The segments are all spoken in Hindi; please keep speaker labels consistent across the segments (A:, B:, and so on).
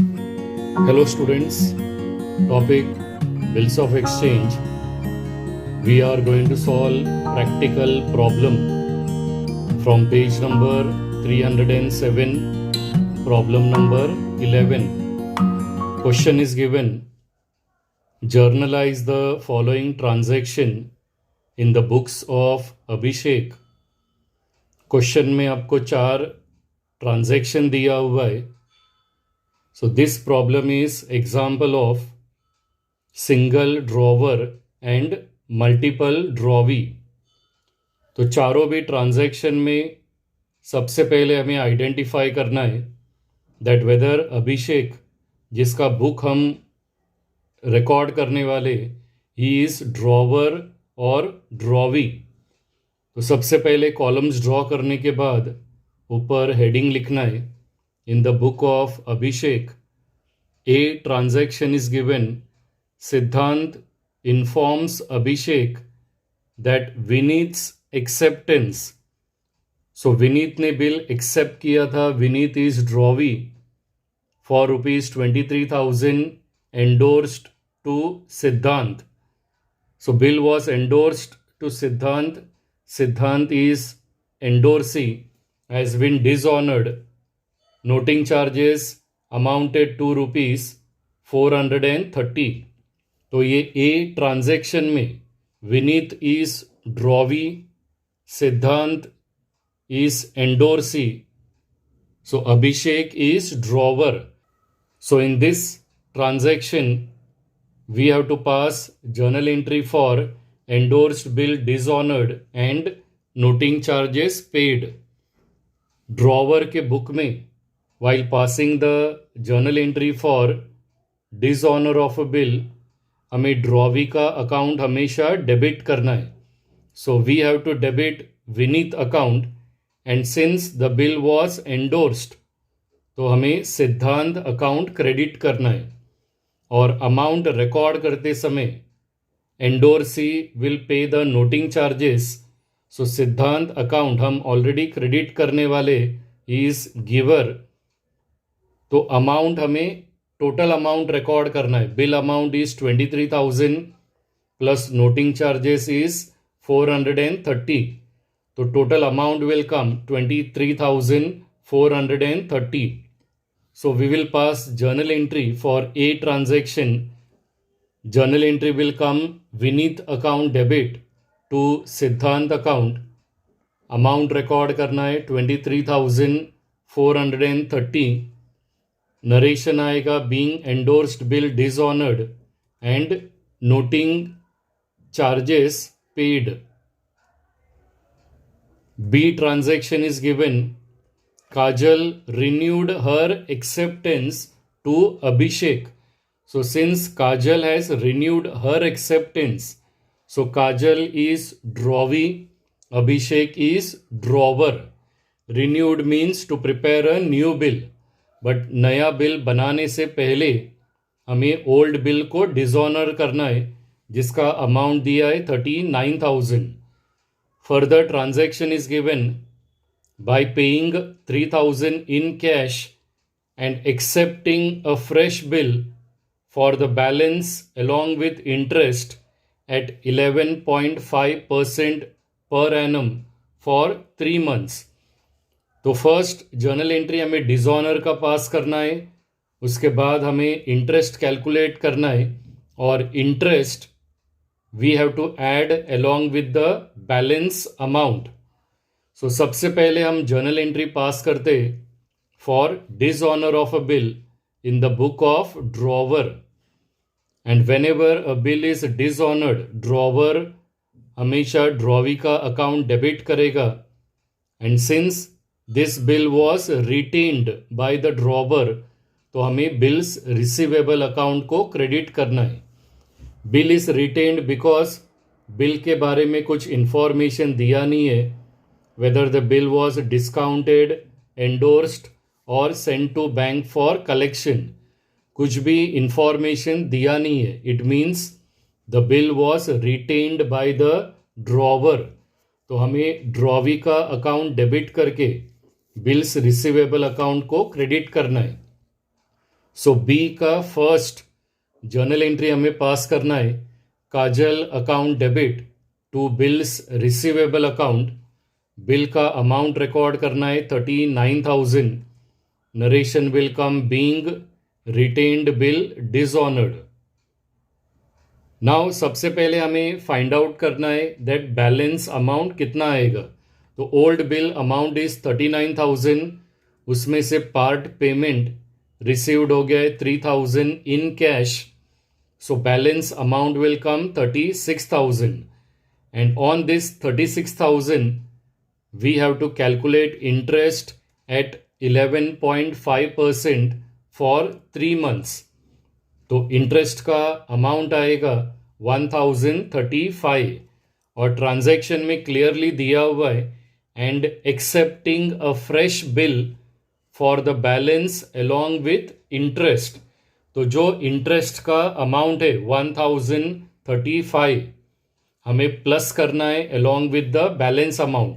A: Hello students, topic bills of exchange. We are going to solve practical problem from page number 307, problem number 11. Question is given, journalize the following transaction in the books of Abhishek. Question में आपको 4 ट्रांजैक्शन दिया हुआ है. So this problem is example of single drawer and multiple drawee. तो चारों भी ट्रांजैक्शन में सबसे पहले हमें आइडेंटिफाई करना है दैट वेदर अभिषेक, जिसका बुक हम रिकॉर्ड करने वाले, ही इज ड्रॉवर और ड्रॉवी. तो सबसे पहले कॉलम्स ड्रॉ करने के बाद ऊपर हेडिंग लिखना है. In the book of Abhishek, a transaction is given. Siddhant informs Abhishek that Vinith's acceptance. So Vinith ने बिल एक्सेप्ट किया था. Vinith is drawee for rupees 23,000 endorsed to Siddhant. So bill was endorsed to Siddhant. Siddhant is endorsee, has been dishonored. Noting charges amounted to rupees 430. तो ये ए ट्रांजैक्शन में Vineet is drawee, Siddhant is endorsee, so Abhishek is drawer. So in this transaction we have to pass journal entry for endorsed bill dishonoured and noting charges paid. Drawer के बुक में while passing the journal entry for dishonor of a bill, हमें ड्रॉवी का अकाउंट हमेशा डेबिट करना है. So we have to debit Vineet account and since the bill was endorsed, तो हमें सिद्धांत अकाउंट क्रेडिट करना है. और अमाउंट रिकॉर्ड करते समय endorsee will pay the noting charges. So Siddhant account हम ऑलरेडी क्रेडिट करने वाले, इज गिवर. तो अमाउंट हमें टोटल अमाउंट रिकॉर्ड करना है. Bill amount is 23,000 plus noting charges is 430. तो total amount will come 23,430. So we will pass journal entry for a transaction. Journal entry will come Vineet account debit to Siddhant account. Amount record करना है 23,430. नरेशन आएगा being endorsed bill dishonoured and noting charges paid. B transaction is given. Kajal renewed her acceptance to Abhishek. So since Kajal has renewed her acceptance, so Kajal is drawee, Abhishek is drawer. Renewed means to prepare a new bill, but नया बिल बनाने से पहले हमें ओल्ड बिल को डिसऑनर करना है, जिसका अमाउंट दिया है 39,000. Further transaction is given bye paying 3,000 in cash and accepting a fresh bill for the balance along with interest eight 11.5% per annum for 3 months. तो फर्स्ट जर्नल एंट्री हमें डिसऑनर का पास करना है, उसके बाद हमें इंटरेस्ट कैलकुलेट करना है, और interest we have to add along with the balance amount. So सबसे पहले हम जर्नल एंट्री पास करते for dishonour of a bill in the book of drawer. And whenever a bill is dishonoured, drawer हमेशा ड्रॉवी का अकाउंट डेबिट करेगा. And since this bill was retained by the drawer, तो हमें बिल्स रिसीवेबल अकाउंट को क्रेडिट करना है. Bill is retained because bill के बारे में कुछ इंफॉर्मेशन दिया नहीं है, whether the bill was discounted, endorsed और send to bank for collection. कुछ भी इंफॉर्मेशन दिया नहीं है. It means the bill was retained by the drawer. तो हमें ड्रॉवी का अकाउंट डेबिट करके बिल्स रिसीवेबल अकाउंट को क्रेडिट करना है. सो बी का फर्स्ट जर्नल एंट्री हमें पास करना है, Kajal account debit to bills receivable account. Bill का अमाउंट रिकॉर्ड करना है 39,000। Narration will come being retained bill dishonoured. Now सबसे पहले हमें फाइंड आउट करना है दैट बैलेंस अमाउंट कितना आएगा। तो ओल्ड बिल अमाउंट इज 39,000, उसमें से पार्ट पेमेंट रिसीव्ड हो गया है 3,000 in cash, so balance amount will come 36,000 and on this 36,000 we have to calculate interest at 11.5% for 3 months। तो इंटरेस्ट का अमाउंट आएगा 1035 और ट्रांजैक्शन में क्लियरली दिया हुआ है and accepting a fresh bill for the balance along with interest. तो जो इंटरेस्ट का अमाउंट है 1035 हमें प्लस करना है along with the balance amount,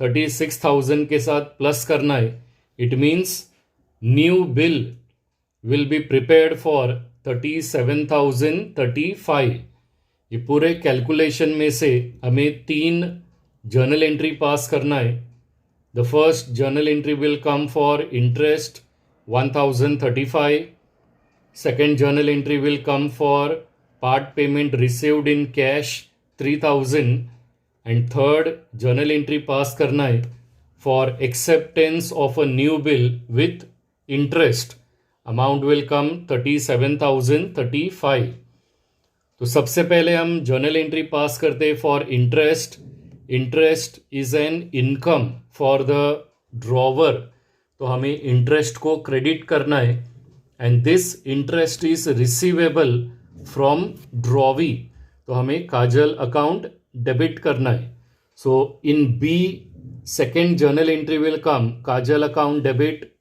A: 36,000 के साथ प्लस करना है। It means new bill will be prepared for 37,035। ये पूरे कैलकुलेशन में से हमें 3 जर्नल एंट्री पास करना है। The first journal entry will come for interest 1035, second journal entry will come for part payment received in cash 3,000 and third journal entry pass करना है for acceptance of a new bill with interest, amount will कम 37,035। तो सबसे पहले हम जर्नल एंट्री पास करते हैं for interest. Interest is an income for the drawer, तो हमें इंटरेस्ट को क्रेडिट करना है and this interest is receivable from drawee, तो हमें काजल अकाउंट डेबिट करना है। So in B second journal entry will come Kajal account debit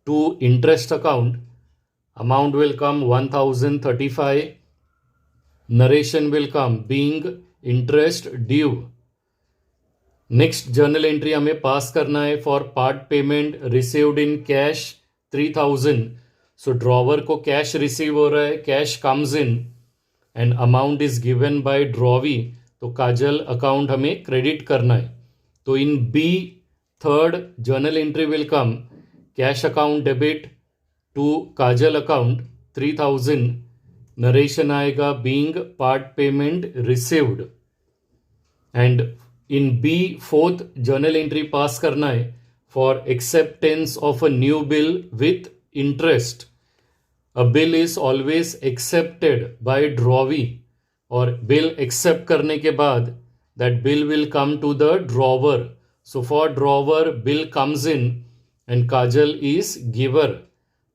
A: to interest account, amount will come 1035, narration will come being interest due। Next journal entry हमें पास करना है for part payment received in cash 3,000। So drawer को कैश रिसीव हो रहा है, cash comes in and amount is given by drawee, तो काजल अकाउंट हमें क्रेडिट करना है। तो in B third journal entry will come cash account debit to Kajal account 3,000, narration आएगा being part payment received and in B fourth journal entry pass करना है for acceptance of a new bill with interest. A bill is always accepted by drawee और बिल एक्सेप्ट करने के बाद that bill will come to the drawer. So for drawer bill comes in and Kajal is giver।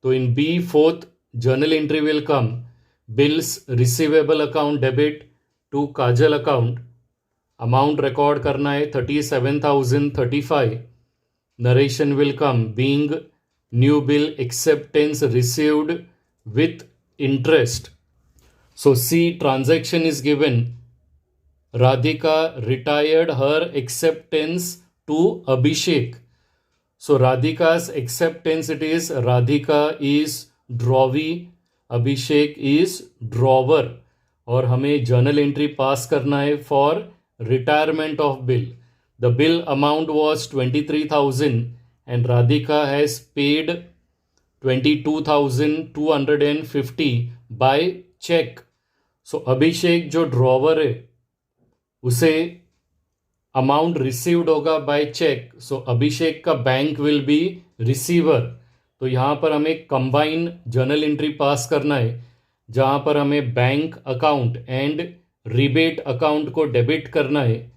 A: तो in B fourth journal entry will come bills receivable account debit to Kajal account, amount record करना है 37,035, narration will come being new bill acceptance received with interest। So C transaction is given, Radhika retired her acceptance to Abhishek। So Radhika's acceptance it is Radhika is drawee, Abhishek is drawer और हमें जर्नल एंट्री पास करना है for retirement of bill. The bill amount was 23,000 and Radhika has paid 22,250 by cheque. So Abhishek जो ड्रॉवर है उसे अमाउंट रिसीव्ड होगा बाय चेक, सो अभिषेक का बैंक विल बी रिसीवर। तो यहाँ पर हमें कंबाइन जर्नल एंट्री पास करना है जहाँ पर हमें bank account and rebate account को डेबिट करना है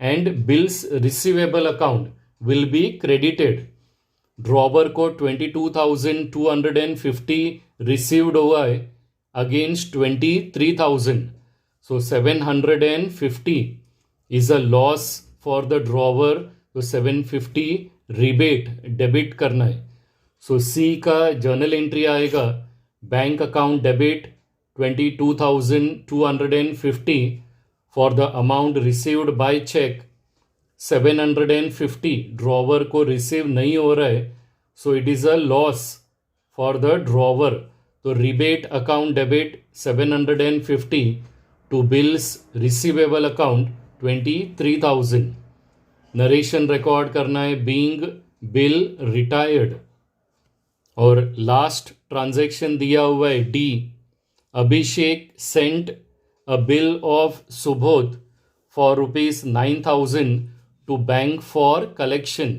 A: and bills receivable account will be credited. Drawer को 22,250 रिसीव्ड हुआ है against 23,000, so 750 is a loss for the drawer, तो 750 रिबेट डेबिट करना है। सो सी का जर्नल एंट्री आएगा bank account debit 22,250 for the amount received by cheque 750 drawer को रिसीव नहीं हो रहा है, so it is a loss for the drawer. तो rebate account debit 750 to bills receivable account 23,000. Narration record करना है बीइंग बिल रिटायर्ड. और लास्ट ट्रांजैक्शन दिया हुआ है D. Abhishek sent a bill of Subodh for rupees 9,000 to bank for collection.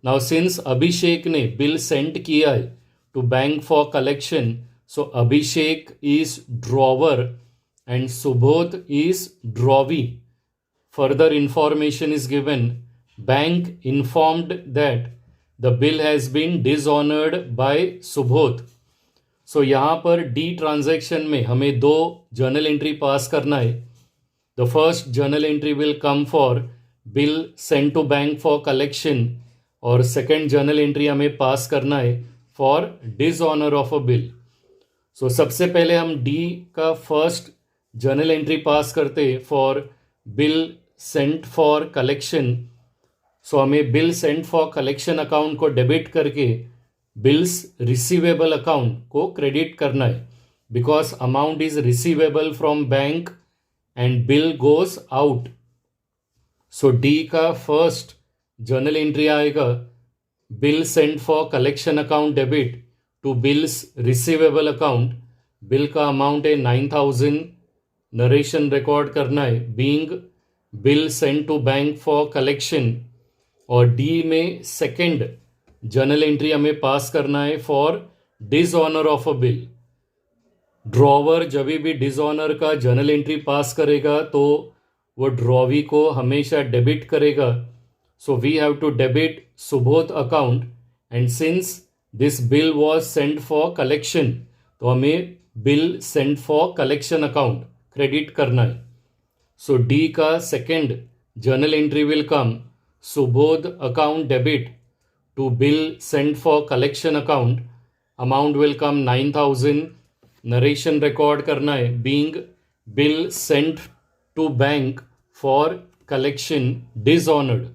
A: Now since Abhishek ने bill sent किया है to bank for collection, so Abhishek is drawer and Subodh is drawee. Further information is given. Bank informed that the bill has been dishonored by Subodh. So यहाँ पर D ट्रांजैक्शन में हमें दो जर्नल एंट्री पास करना है. The first journal entry will come for bill sent to bank for collection और second journal entry हमें पास करना है for dishonor of a bill. So सबसे पहले हम D का first journal entry पास करते for bill sent for collection. So हमें bill sent for collection account को डेबिट करके bills receivable account को क्रेडिट करना है because amount is receivable from bank and bill goes out. So D का first journal entry आएगा bill sent for collection account debit to bills receivable account. bill का amount है 9,000. नरेशन रिकॉर्ड करना है being bill sent to bank for collection. और D में second journal entry हमें पास करना है for dishonor of a bill. Drawer जब भी डिसऑनर का जर्नल एंट्री पास करेगा तो वो ड्रॉवी को हमेशा डेबिट करेगा. So we have to debit Subodh account and since this bill was sent for collection तो हमें bill sent for collection account credit करना है. सो डी का second journal entry will come Subodh account debit to bill sent for collection account. Amount will come 9,000. Narration record करना है being bill sent to bank for collection dishonoured.